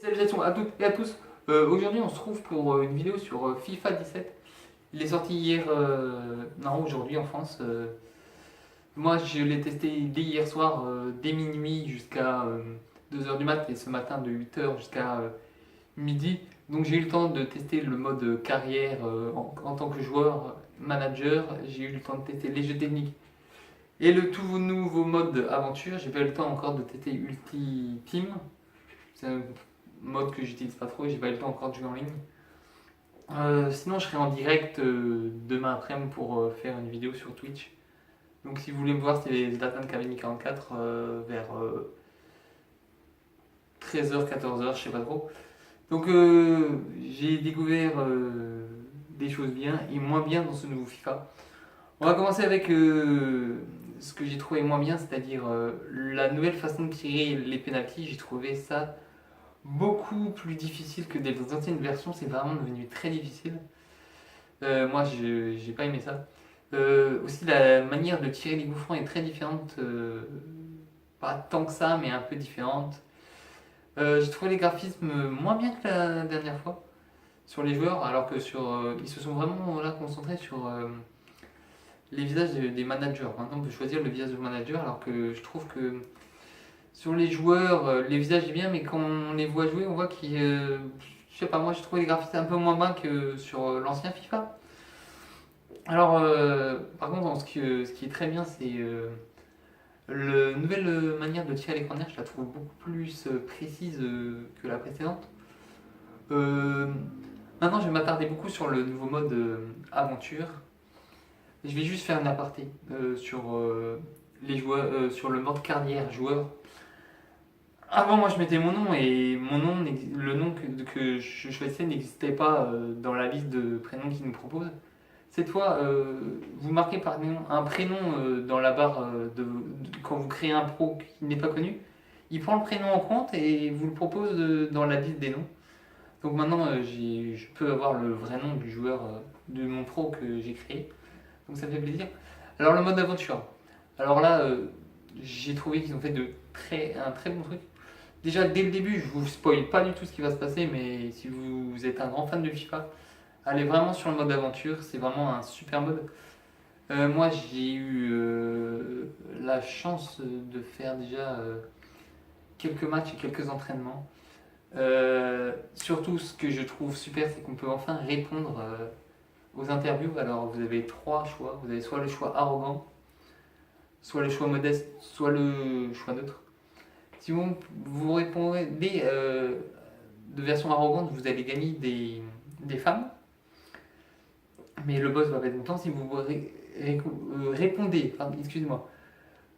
Salutations à toutes et à tous. Aujourd'hui, on se trouve pour une vidéo sur FIFA 17. Il est sorti hier, non, aujourd'hui en France. Moi, je l'ai testé dès hier soir, dès minuit jusqu'à 2h du mat, et ce matin de 8h jusqu'à midi. Donc, j'ai eu le temps de tester le mode carrière en tant que joueur, manager. J'ai eu le temps de tester les jeux techniques et le tout nouveau mode aventure. J'ai pas eu le temps encore de tester Ulti Team. C'est un mode que j'utilise pas trop, j'ai pas eu le temps encore de jouer en ligne. Sinon, je serai en direct demain après-midi pour faire une vidéo sur Twitch. Donc, si vous voulez me voir, c'est Zlatan Cavani 44 vers 13h, 14h, je sais pas trop. Donc, j'ai découvert des choses bien et moins bien dans ce nouveau FIFA. On va commencer avec ce que j'ai trouvé moins bien, c'est-à-dire la nouvelle façon de tirer les pénaltys. J'ai trouvé ça beaucoup plus difficile que des anciennes versions, c'est vraiment devenu très difficile. Moi, j'ai pas aimé ça. Aussi, la manière de tirer les coups francs est très différente. Pas tant que ça, mais un peu différente. J'ai trouvé les graphismes moins bien que la dernière fois sur les joueurs, alors que ils se sont vraiment là concentrés sur les visages des managers. Maintenant, on peut choisir le visage du manager, alors que je trouve que sur les joueurs, les visages est bien, mais quand on les voit jouer, on voit qu'ils. Je sais pas, moi je trouve les graphismes un peu moins bien que sur l'ancien FIFA. Alors, par contre, ce qui est très bien, c'est la nouvelle manière de tirer à l'écran d'air, je la trouve beaucoup plus précise que la précédente. Euh, Maintenant, je vais m'attarder beaucoup sur le nouveau mode aventure. Je vais juste faire un aparté sur les joueurs, sur le mode carrière joueur. Avant, moi, je mettais mon nom et le nom que je choisissais n'existait pas dans la liste de prénoms qu'il nous propose. Cette fois, vous marquez par un prénom dans la barre quand vous créez un pro qui n'est pas connu. Il prend le prénom en compte et vous le propose dans la liste des noms. Donc maintenant, je peux avoir le vrai nom du joueur de mon pro que j'ai créé. Donc ça me fait plaisir. Alors le mode aventure. Alors là, j'ai trouvé qu'ils ont fait un très bon truc. Déjà, dès le début, je vous spoil pas du tout ce qui va se passer, mais si vous êtes un grand fan de FIFA, allez vraiment sur le mode aventure, c'est vraiment un super mode. Moi, j'ai eu la chance de faire déjà quelques matchs et quelques entraînements. Surtout, ce que je trouve super, c'est qu'on peut enfin répondre aux interviews. Alors, vous avez trois choix. Vous avez soit le choix arrogant, soit le choix modeste, soit le choix neutre. Si vous répondez de version arrogante, vous allez gagner des femmes. Mais le boss va pas être content. Si vous répondez, excusez-moi,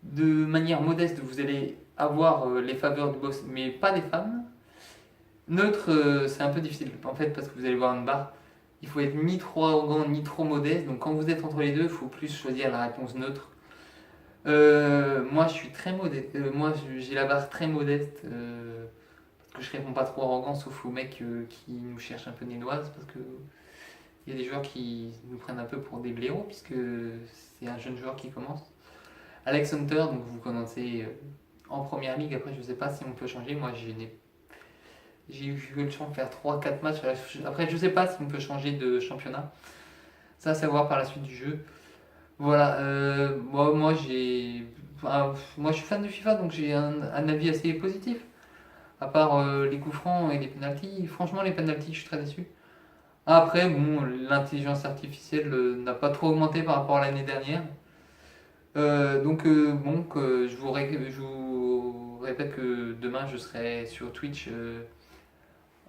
de manière modeste, vous allez avoir les faveurs du boss, mais pas des femmes. Neutre, c'est un peu difficile en fait parce que vous allez voir une barre. Il faut être ni trop arrogant ni trop modeste. Donc quand vous êtes entre les deux, il faut plus choisir la réponse neutre. Moi, je suis très modeste. Moi, j'ai la barre très modeste parce que je réponds pas trop arrogant, sauf aux mecs qui nous cherchent un peu des noises parce que il y a des joueurs qui nous prennent un peu pour des blaireaux puisque c'est un jeune joueur qui commence. Alex Hunter, donc vous commencez en première ligue. Après, je sais pas si on peut changer. Moi, j'ai eu le chance de faire 3-4 matchs. Après, je sais pas si on peut changer de championnat. Ça, à savoir par la suite du jeu. Voilà, moi je suis fan de FIFA donc j'ai un avis assez positif. À part les coups francs et les penalties, franchement les penalties je suis très déçu. Après bon, l'intelligence artificielle n'a pas trop augmenté par rapport à l'année dernière. Bon, je vous répète que demain je serai sur Twitch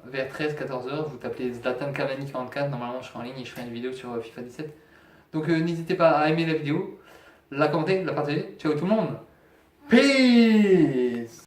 vers 13-14h. Vous tapez Zlatan Cavani 44, normalement je serai en ligne et je ferai une vidéo sur FIFA 17. Donc n'hésitez pas à aimer la vidéo, la commenter, la partager. Ciao tout le monde. Peace.